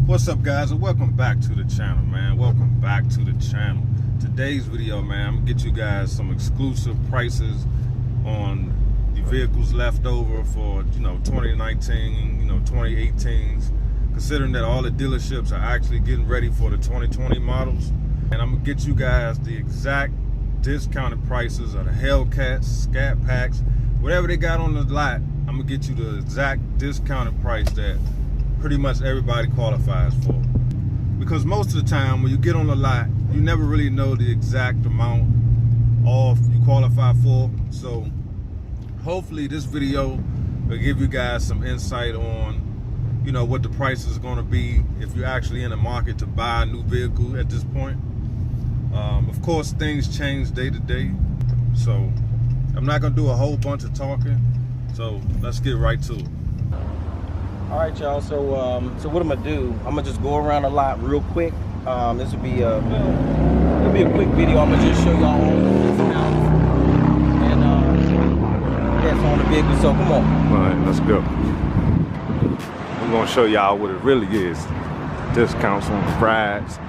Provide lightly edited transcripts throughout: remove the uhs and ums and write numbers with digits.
What's up, guys, and welcome back to the channel, man. Welcome back to the channel. Today's video, man, I'm gonna get you guys some exclusive prices on the vehicles left over for 2019, 2018s, considering that all the dealerships are actually getting ready for the 2020 models. And I'm gonna get you guys the exact discounted prices of the Hellcats, Scatpacks, whatever they got on the lot. I'm gonna get you the exact discounted price that pretty much everybody qualifies for. Because most of the time when you get on the lot, you never really know the exact amount off you qualify for. So hopefully this video will give you guys some insight on what the price is going to be if you're actually in the market to buy a new vehicle at this point. Of course, things change day to day, so I'm not going to do a whole bunch of talking, so let's get right to it. All right, y'all. So what I'm gonna do? I'm gonna just go around a lot real quick. This will be a quick video. I'm gonna just show y'all all the discounts and that's on the vehicle. So come on. All right, let's go. I'm gonna show y'all what it really is. Discounts on the rides.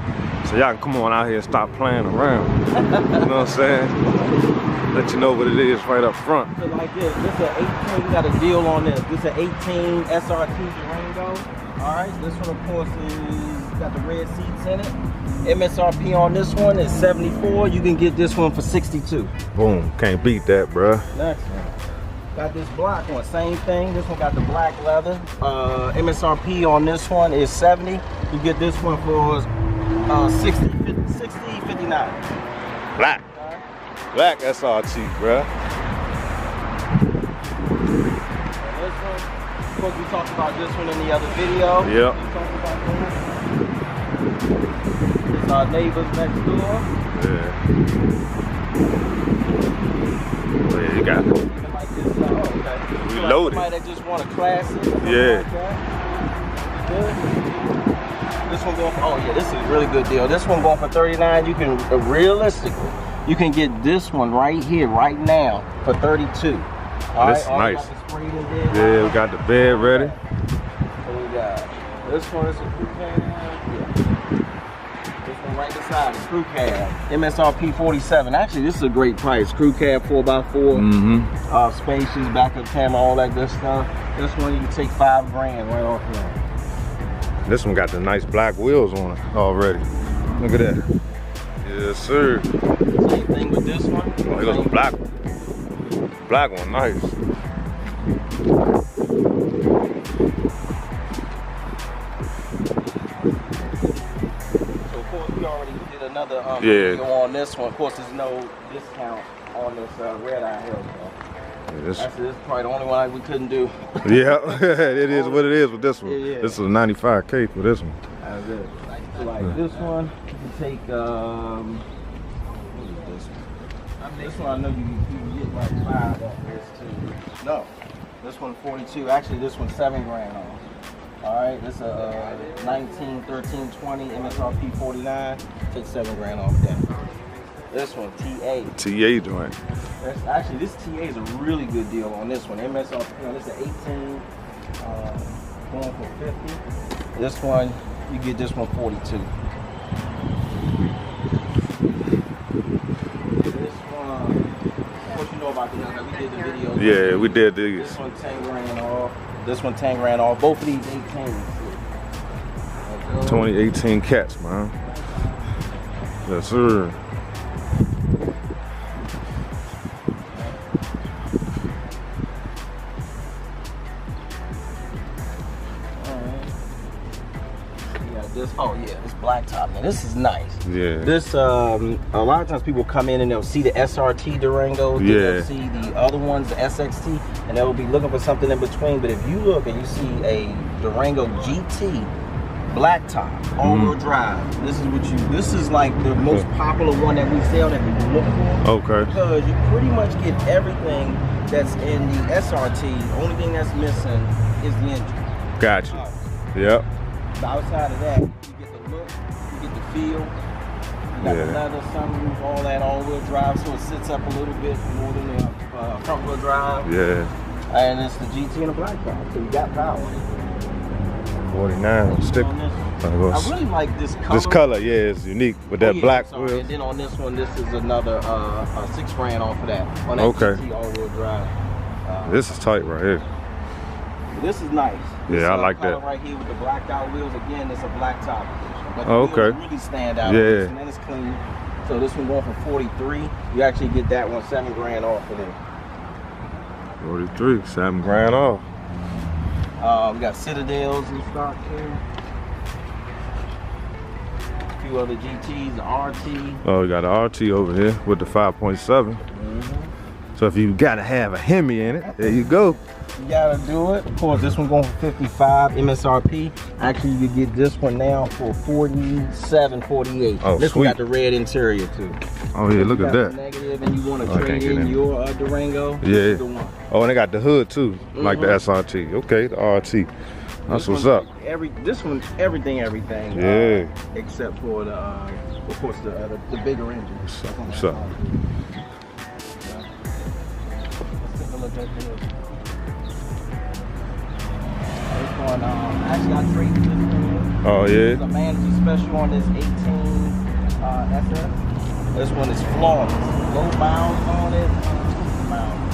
So y'all can come on out here and stop playing around. You know what I'm saying? Let you know what it is right up front. So like this is an 18, we got a deal on this. This is an 18 SRT Durango. All right, this one of course is got the red seats in it. MSRP on this one is 74. You can get this one for 62. Boom, can't beat that, bruh. Next one. Got this black one, same thing. This one got the black leather. MSRP on this one is 70. You get this one for 59. Black. Black SRT, bruh. This one, of course, we talked about this one in the other video. Yep. We talked about that. It's our neighbors next door. Yeah. Oh, yeah, you got it. Like this, okay. Reloaded. Somebody that just want a classic. Yeah. Like this one going for, oh yeah, this is a really good deal. This one going for 39. You can realistically, you can get this one right here, right now, for 32. All this right, is nice. Yeah, we got the bed ready. So we got this one is a crew cab. Yeah. This one right beside the crew cab. MSRP 47. Actually, this is a great price. Crew cab 4x4. Spacious, backup camera, all that good stuff. This one you can take $5 grand right off here. This one got the nice black wheels on it already. Look at that. Yes, sir. Same thing with this one. Oh, here goes the black one. Black one, nice. So of course we already did another video on this one. Of course there's no discount on this red eye Hellcat. This is probably the only one we couldn't do. Yeah, it is what it is with this one. Yeah. This is a 95K for this one. That's it. So like this one, you can take what is this one? This one I know you can get like 5 off this too. No, this one 42. Actually, this one's $7 grand off. All right, this is a 19, 13, 20 MSRP 49. Take $7 grand off that. This one, TA. TA joint. Actually, this TA is a really good deal on this one. MSRP on this is 18, going for 50. This one, you get this one 42. This one, of course you know about the Hellcat. We did the video. Yeah, we did these. This one 10 grand off. This one 10 grand off. Both of these 18. 2018 cats, man. Yes, sir. This, oh yeah, this black top, man, this is nice. Yeah. This, a lot of times people come in and they'll see the SRT Durango, they'll see the other ones, the SXT, and they'll be looking for something in between. But if you look and you see a Durango GT black top, all-wheel drive, this is like the most popular one that we sell that people look for. Okay. Because you pretty much get everything that's in the SRT. The only thing that's missing is the engine. Gotcha. Yep. But outside of that, you get the look, you get the feel, you got the leather, sunroof, all that all-wheel drive, so it sits up a little bit more than the front-wheel drive. Yeah. And it's the GT and the black top, so you got power. 49 stick. I really like this color. This color, yeah, it's unique with that black wheels. And then on this one, this is another $6 grand off of that. On that GT all-wheel drive. This is tight right here. This is nice. This I like that. Right here with the blacked out wheels. Again, it's a black top edition. But the wheels really stand out. Yeah. And then it's clean. So this one going for 43. You actually get that one $7 grand off of it. 43, $7 grand off. We got Citadels in stock here. A few other GTs, the RT. Oh, we got an RT over here with the 5.7. So if you gotta have a Hemi in it, there you go. You gotta do it. Of course, this one going for 55 MSRP. Actually, you get this one now for 47, 48. Oh, this sweet. one got the red interior too. Oh yeah, look at that. Negative, and you want to trade in your Durango? Yeah. This is the one. Oh, and they got the hood too, like the SRT. Okay, the RT. That's what's up. This one's everything. Yeah. Except for the, of course, the bigger engine. What's up? Let's take a look at this. This one, actually, I traded this one. Oh yeah. It's a manager special on this 18 SS. This one is flawless. Low miles on it.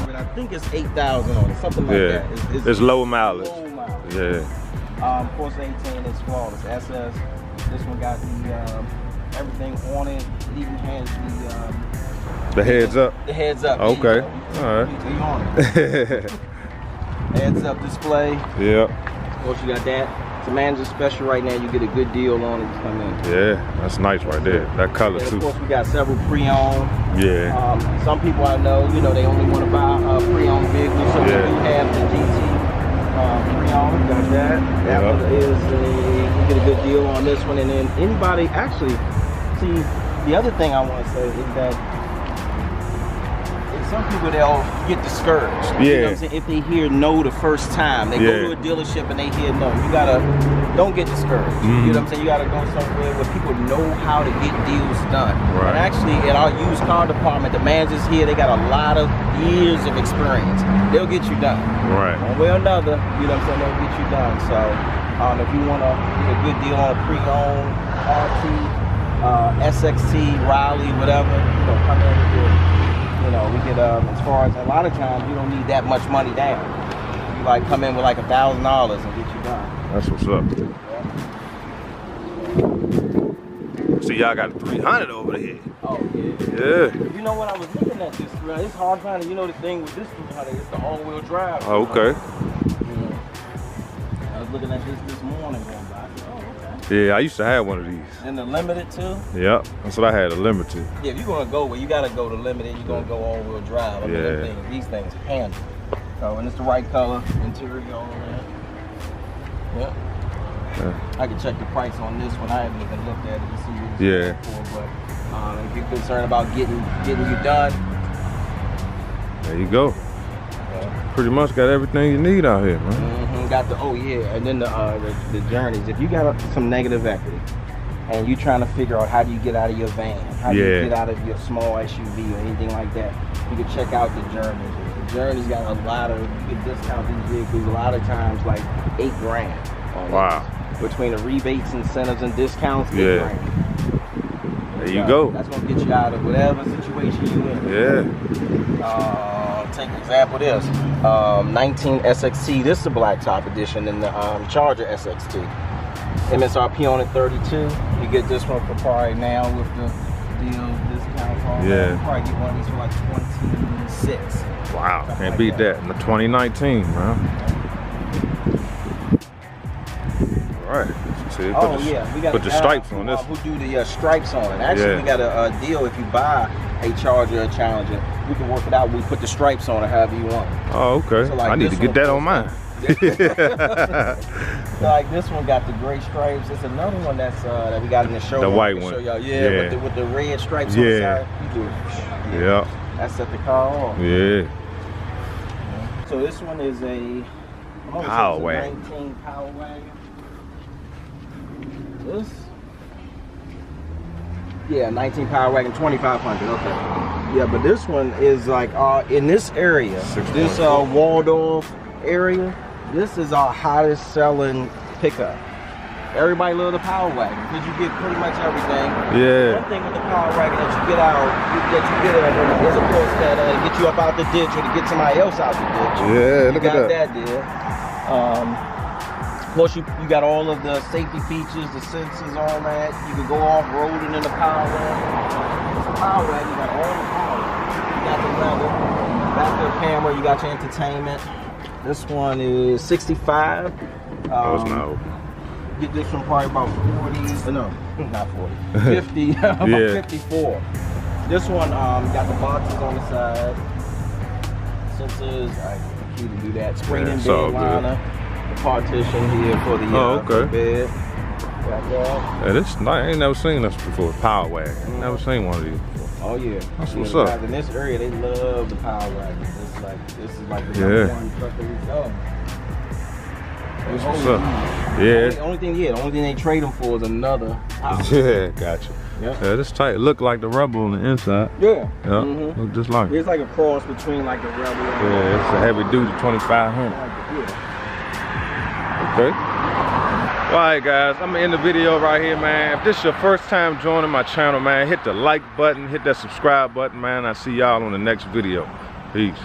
But I think it's 8,000 on it, something like that. It's low mileage. Low mileage. Yeah. Of course, 18 is flawless. SS. This one got the everything on it. It even has the heads up. The heads up. Okay. All right. You on it. Heads up display. Yeah. Of course, you got that. It's a manager special right now. You get a good deal on it to come in. Yeah, that's nice right there. That color too. Of course, we got several pre-owned. Yeah. Some people I know, they only want to buy a pre-owned vehicle, so we do have the GT pre-owned. Got that. That one is you get a good deal on this one, and then anybody actually see the other thing I want to say is that. Some people, they'll get discouraged. Yeah. You know what I'm saying? If they hear no the first time, they go to a dealership and they hear no. You gotta, don't get discouraged. You know what I'm saying? You gotta go somewhere where people know how to get deals done. Right. And actually, in our used car department, the managers here, they got a lot of years of experience. They'll get you done. Right. One way or another, you know what I'm saying? They'll get you done. So, if you wanna get a good deal on a pre-owned RT, SXT, Riley, whatever, come in and do it. We get, as far as a lot of times, you don't need that much money down. You like come in with like $1,000 and get you done. That's what's up. See, y'all got a 300 over here. Oh, yeah. Yeah. You know what, I was looking at this, it's hard finding, the thing with this 300, it's the all-wheel drive. Oh, okay. I was looking at this morning going by. Yeah, I used to have one of these. And the limited too? Yep, that's what I had, a limited. Yeah, if you're gonna go where you gotta go to limited, you're gonna go all-wheel drive. I mean, these things handle. So, and it's the right color, interior, all of that. Yep. Yeah. I can check the price on this one. I haven't even looked at it to see what it's for, but if you're concerned about getting you done. There you go. Pretty much got everything you need out here, man. Got the and then the journeys. If you got some negative equity and you trying to figure out how do you get out of your van, how do you get out of your small SUV or anything like that, you can check out the journeys. The journeys got a lot of, you can discount these vehicles a lot of times like $8 grand. Wow. Between the rebates, incentives, and discounts, $8 grand. There you go. That's gonna get you out of whatever situation you in. Take an example of this. 19 SXT, this is the black top edition, and the Charger SXT. MSRP on it 32. You get this one for probably now with the deal discount. You probably get one of these for like 26. Wow, can't beat that in the 2019, man. All right. See, we got put the stripes on this. Who do the stripes on it? Actually, we got a deal if you buy a Charger or Challenger, we can work it out. We put the stripes on it however you want. Oh, okay. So like I need to get that on mine. Like this one got the gray stripes. It's another one that's that we got in the show. The white one. With the red stripes on the side. You do it. That set the car off. Yeah. So this one is a Power Wagon. 19 Power Wagon. This? Yeah, 19 Power Wagon, 2,500. Okay. Yeah, but this one is like in this area, this Waldorf area. This is our hottest selling pickup. Everybody love the Power Wagon because you get pretty much everything. Yeah. One thing with the Power Wagon that you get out, is of course that get you up out the ditch or to get somebody else out the ditch. Yeah, look at that. There. Of course, you got all of the safety features, the sensors, all that. You can go off-roading in the Power Wagon. It's a Power Wagon, you got all the power. You got the leather, backup camera, you got your entertainment. This one is 65. Oh, it's not open. Get this one probably about 40, no, not 40, 50, about 54. This one got the boxes on the side, sensors, I can do that, screen and bed liner, the partition here for the bed. Got that. Yeah, this nice. I ain't never seen this before, Power Wagon. Never seen one of these before. Oh yeah. That's what's up. In this area, they love the Power Wagon. This is like the number one truck that we know. That's what's up. Yeah. The only thing they trade them for is another house. Yeah, gotcha. Yep. Yeah, this tight. Look like the Rebel on the inside. Yeah. Yeah. Look just like it. It's like a cross between like the Rebel and yeah, it's a heavy duty 2500. Okay. All right, guys. I'm gonna end the video right here, man. If this is your first time joining my channel, man, hit the like button, hit that subscribe button, man. I'll see y'all on the next video. Peace.